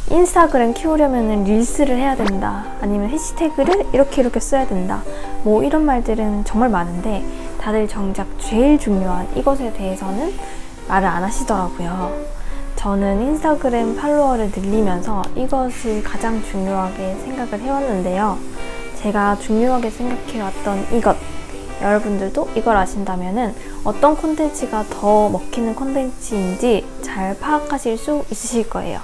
인스타그램 키우려면 릴스를 해야 된다, 아니면 해시태그를 이렇게 써야 된다, 뭐 이런 말들은 정말 많은데 다들 정작 제일 중요한 이것에 대해서는 말을 안 하시더라고요. 저는 인스타그램 팔로워를 늘리면서 이것을 가장 중요하게 생각을 해왔는데요. 제가 중요하게 생각해왔던 이것, 여러분들도 이걸 아신다면 어떤 콘텐츠가 더 먹히는 콘텐츠인지 잘 파악하실 수 있으실 거예요.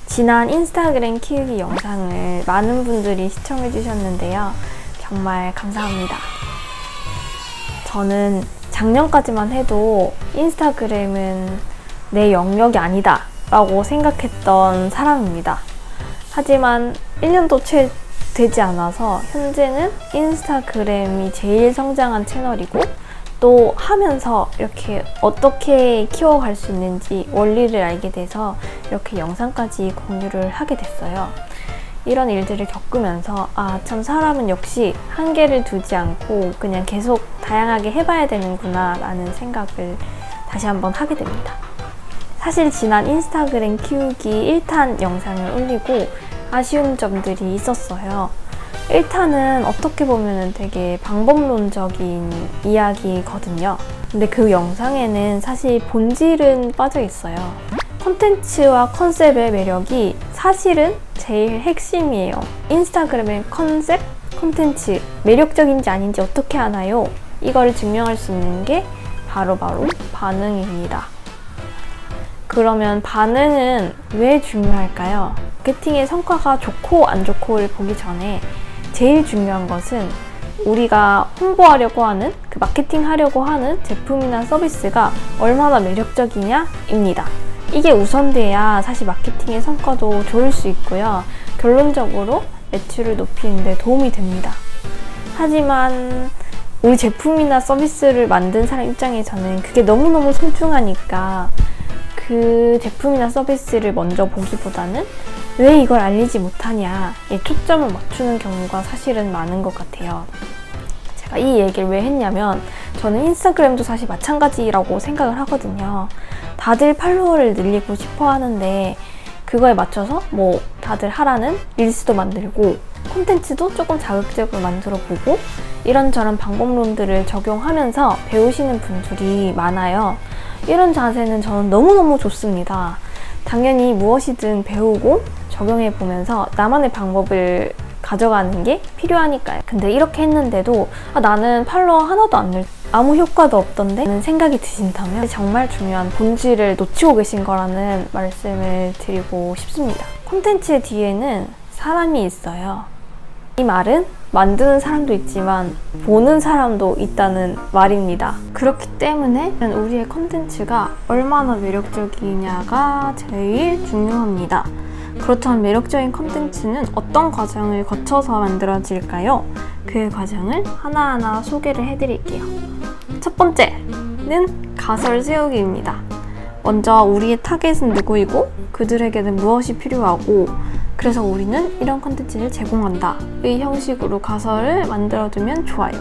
지난 인스타그램 키우기 영상을 많은 분들이 시청해 주셨는데요. 정말 감사합니다. 저는 작년까지만 해도 인스타그램은 내 영역이 아니다 라고 생각했던 사람입니다. 하지만 1년도 채 되지 않아서 현재는 인스타그램이 제일 성장한 채널이고, 또 하면서 이렇게 어떻게 키워갈 수 있는지 원리를 알게 돼서 이렇게 영상까지 공유를 하게 됐어요. 이런 일들을 겪으면서 참 사람은 역시 한계를 두지 않고 그냥 계속 다양하게 해봐야 되는구나 라는 생각을 다시 한번 하게 됩니다. 사실 지난 인스타그램 키우기 1탄 영상을 올리고 아쉬운 점들이 있었어요. 1탄은 어떻게 보면 되게 방법론적인 이야기거든요. 근데 그 영상에는 사실 본질은 빠져 있어요. 콘텐츠와 컨셉의 매력이 사실은 제일 핵심이에요. 인스타그램의 컨셉, 콘텐츠, 매력적인지 아닌지 어떻게 아나요? 이거를 증명할 수 있는 게 바로바로 반응입니다. 그러면 반응은 왜 중요할까요? 마케팅의 성과가 좋고 안 좋고를 보기 전에 제일 중요한 것은 우리가 홍보하려고 하는, 그 마케팅 하려고 하는 제품이나 서비스가 얼마나 매력적이냐입니다. 이게 우선돼야 사실 마케팅의 성과도 좋을 수 있고요. 결론적으로 매출을 높이는 데 도움이 됩니다. 하지만 우리 제품이나 서비스를 만든 사람 입장에서는 그게 너무너무 소중하니까 그 제품이나 서비스를 먼저 보기보다는 왜 이걸 알리지 못하냐에 초점을 맞추는 경우가 사실은 많은 것 같아요. 제가 이 얘기를 왜 했냐면 저는 인스타그램도 사실 마찬가지라고 생각을 하거든요. 다들 팔로워를 늘리고 싶어 하는데 그거에 맞춰서 뭐 다들 하라는 릴스도 만들고 콘텐츠도 조금 자극적으로 만들어 보고 이런저런 방법론들을 적용하면서 배우시는 분들이 많아요. 이런 자세는 저는 너무너무 좋습니다. 당연히 무엇이든 배우고 적용해 보면서 나만의 방법을 가져가는 게 필요하니까요. 근데 이렇게 했는데도 나는 팔로워 하나도 안 늘, 아무 효과도 없던데 라는 생각이 드신다면 정말 중요한 본질을 놓치고 계신 거라는 말씀을 드리고 싶습니다. 콘텐츠의 뒤에는 사람이 있어요. 이 말은 만드는 사람도 있지만 보는 사람도 있다는 말입니다. 그렇기 때문에 우리의 콘텐츠가 얼마나 매력적이냐가 제일 중요합니다. 그렇다면 매력적인 콘텐츠는 어떤 과정을 거쳐서 만들어질까요? 그 과정을 하나하나 소개를 해드릴게요. 첫 번째는 가설 세우기입니다. 먼저 우리의 타겟은 누구이고 그들에게는 무엇이 필요하고 그래서 우리는 이런 콘텐츠를 제공한다 의 형식으로 가설을 만들어두면 좋아요.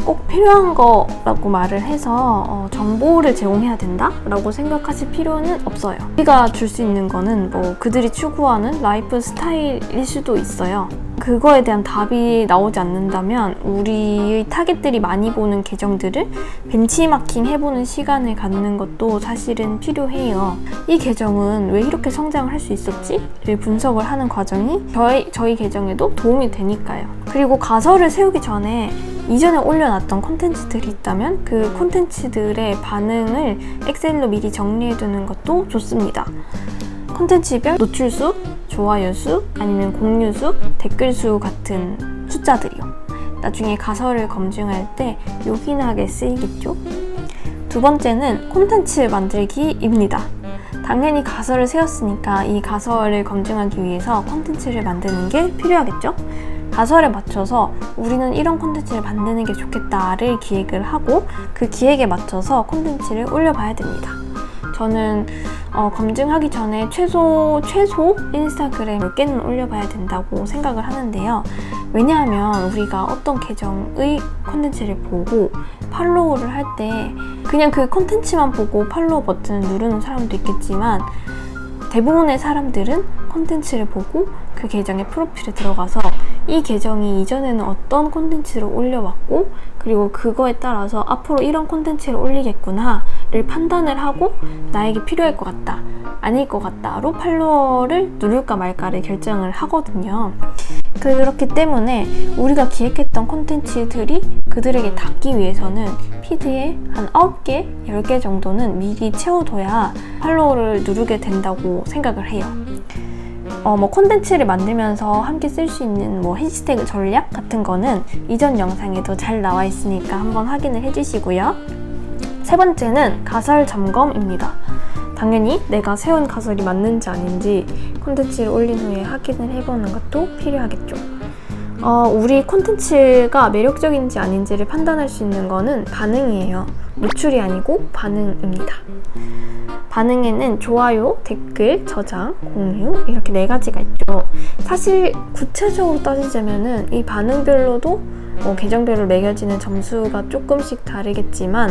꼭 필요한 거라고 말을 해서 정보를 제공해야 된다 라고 생각하실 필요는 없어요. 우리가 줄 수 있는 거는 뭐 그들이 추구하는 라이프 스타일일 수도 있어요. 그거에 대한 답이 나오지 않는다면 우리의 타겟들이 많이 보는 계정들을 벤치마킹 해보는 시간을 갖는 것도 사실은 필요해요. 이 계정은 왜 이렇게 성장을 할 수 있었지? 를 분석을 하는 과정이 저희 계정에도 도움이 되니까요. 그리고 가설을 세우기 전에 이전에 올려놨던 콘텐츠들이 있다면 그 콘텐츠들의 반응을 엑셀로 미리 정리해두는 것도 좋습니다. 콘텐츠별 노출수, 좋아요 수, 아니면 공유 수, 댓글 수 같은 숫자들이요. 나중에 가설을 검증할 때 요긴하게 쓰이겠죠? 두 번째는 콘텐츠 만들기입니다. 당연히 가설을 세웠으니까 이 가설을 검증하기 위해서 콘텐츠를 만드는 게 필요하겠죠? 가설에 맞춰서 우리는 이런 콘텐츠를 만드는 게 좋겠다를 기획을 하고 그 기획에 맞춰서 콘텐츠를 올려봐야 됩니다. 저는 검증하기 전에 최소 인스타그램 10개는 올려봐야 된다고 생각을 하는데요. 왜냐하면 우리가 어떤 계정의 콘텐츠를 보고 팔로우를 할 때 그냥 그 콘텐츠만 보고 팔로우 버튼을 누르는 사람도 있겠지만 대부분의 사람들은 콘텐츠를 보고 그 계정의 프로필에 들어가서 이 계정이 이전에는 어떤 콘텐츠를 올려왔고 그리고 그거에 따라서 앞으로 이런 콘텐츠를 올리겠구나를 판단을 하고 나에게 필요할 것 같다, 아닐 것 같다로 팔로워를 누를까 말까를 결정을 하거든요. 그렇기 때문에 우리가 기획했던 콘텐츠들이 그들에게 닿기 위해서는 피드에 한 9개, 10개 정도는 미리 채워둬야 팔로워를 누르게 된다고 생각을 해요. 콘텐츠를 만들면서 함께 쓸 수 있는 해시태그 전략 같은 거는 이전 영상에도 잘 나와 있으니까 한번 확인을 해주시고요. 세 번째는 가설 점검입니다. 당연히 내가 세운 가설이 맞는지 아닌지 콘텐츠를 올린 후에 확인을 해보는 것도 필요하겠죠. 우리 콘텐츠가 매력적인지 아닌지를 판단할 수 있는 거는 반응이에요. 노출이 아니고 반응입니다. 반응에는 좋아요, 댓글, 저장, 공유 이렇게 4가지가 있죠. 사실 구체적으로 따지자면은 이 반응별로도 계정별로 매겨지는 점수가 조금씩 다르겠지만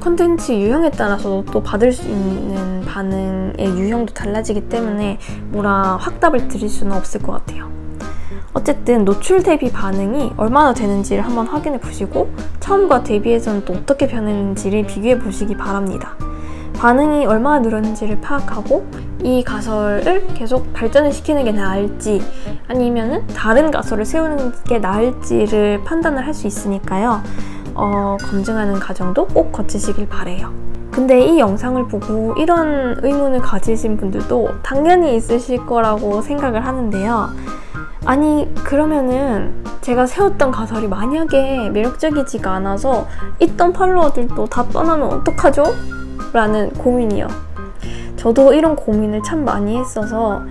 콘텐츠 유형에 따라서도 또 받을 수 있는 반응의 유형도 달라지기 때문에 뭐라 확답을 드릴 수는 없을 것 같아요. 어쨌든 노출 대비 반응이 얼마나 되는지를 한번 확인해 보시고 처음과 대비해서는 또 어떻게 변했는지를 비교해 보시기 바랍니다. 반응이 얼마나 늘었는지를 파악하고 이 가설을 계속 발전을 시키는 게 나을지 아니면은 다른 가설을 세우는 게 나을지를 판단을 할 수 있으니까요. 검증하는 과정도 꼭 거치시길 바래요. 근데 이 영상을 보고 이런 의문을 가지신 분들도 당연히 있으실 거라고 생각을 하는데요. 아니 그러면은 제가 세웠던 가설이 만약에 매력적이지가 않아서 있던 팔로워들도 다 떠나면 어떡하죠? 라는 고민이요. 저도 이런 고민을 참 많이 했어서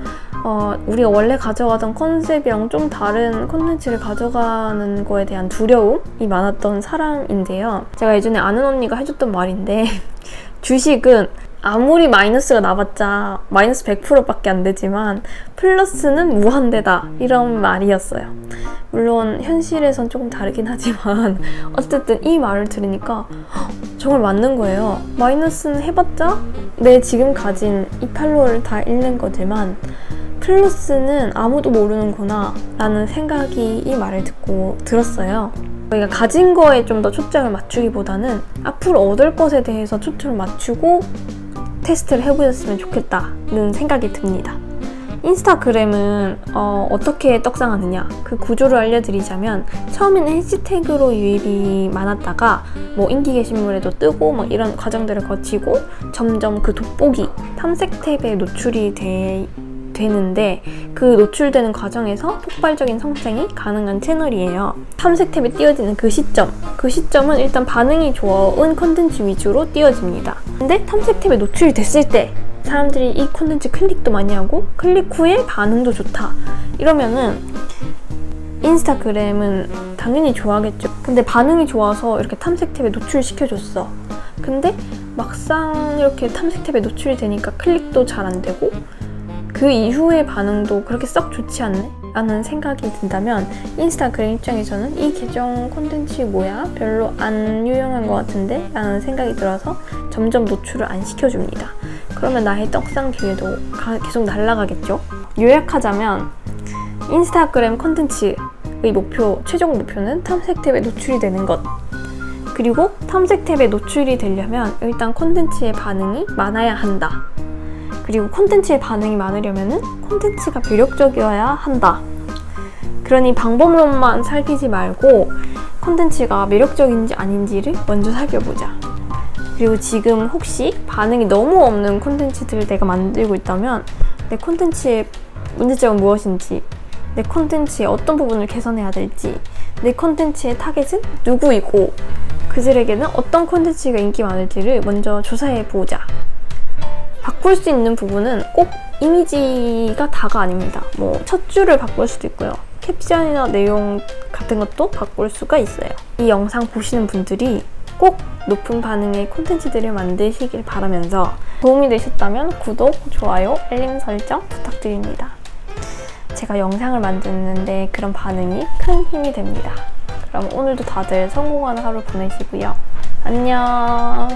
우리가 원래 가져가던 컨셉이랑 좀 다른 콘텐츠를 가져가는 거에 대한 두려움이 많았던 사람인데요. 제가 예전에 아는 언니가 해줬던 말인데 주식은 아무리 마이너스가 나봤자 마이너스 100%밖에 안 되지만 플러스는 무한대다 이런 말이었어요. 물론 현실에선 조금 다르긴 하지만 어쨌든 이 말을 들으니까 정말 맞는 거예요. 마이너스는 해봤자 내 지금 가진 이 팔로워를 다 잃는 거지만 플러스는 아무도 모르는구나 라는 생각이 이 말을 듣고 들었어요. 저희가 가진 거에 좀 더 초점을 맞추기보다는 앞으로 얻을 것에 대해서 초점을 맞추고 테스트를 해보셨으면 좋겠다는 생각이 듭니다. 인스타그램은 어떻게 떡상하느냐 그 구조를 알려드리자면 처음에는 해시태그로 유입이 많았다가 인기 게시물에도 뜨고 이런 과정들을 거치고 점점 그 돋보기 탐색 탭에 노출이 되는데 그 노출되는 과정에서 폭발적인 성장이 가능한 채널이에요. 탐색 탭에 띄어지는 그 시점은 일단 반응이 좋은 콘텐츠 위주로 띄어집니다. 근데 탐색 탭에 노출이 됐을 때 사람들이 이 콘텐츠 클릭도 많이 하고 클릭 후에 반응도 좋다 이러면은 인스타그램은 당연히 좋아하겠죠. 근데 반응이 좋아서 이렇게 탐색 탭에 노출시켜줬어. 근데 막상 이렇게 탐색 탭에 노출이 되니까 클릭도 잘 안 되고 그 이후의 반응도 그렇게 썩 좋지 않네? 라는 생각이 든다면 인스타그램 입장에서는 이 계정 콘텐츠 뭐야? 별로 안 유용한 것 같은데? 라는 생각이 들어서 점점 노출을 안 시켜줍니다. 그러면 나의 떡상 기회도 계속 날아가겠죠? 요약하자면 인스타그램 콘텐츠의 최종 목표는 탐색 탭에 노출이 되는 것. 그리고 탐색 탭에 노출이 되려면 일단 콘텐츠의 반응이 많아야 한다. 그리고 콘텐츠의 반응이 많으려면 콘텐츠가 매력적이어야 한다. 그러니 방법론만 살피지 말고 콘텐츠가 매력적인지 아닌지를 먼저 살펴보자. 그리고 지금 혹시 반응이 너무 없는 콘텐츠들을 내가 만들고 있다면 내 콘텐츠의 문제점은 무엇인지, 내 콘텐츠의 어떤 부분을 개선해야 될지, 내 콘텐츠의 타겟은 누구이고 그들에게는 어떤 콘텐츠가 인기 많을지를 먼저 조사해보자. 바꿀 수 있는 부분은 꼭 이미지가 다가 아닙니다. 첫 줄을 바꿀 수도 있고요. 캡션이나 내용 같은 것도 바꿀 수가 있어요. 이 영상 보시는 분들이 꼭 높은 반응의 콘텐츠들을 만드시길 바라면서 도움이 되셨다면 구독, 좋아요, 알림 설정 부탁드립니다. 제가 영상을 만드는데 그런 반응이 큰 힘이 됩니다. 그럼 오늘도 다들 성공하는 하루 보내시고요. 안녕.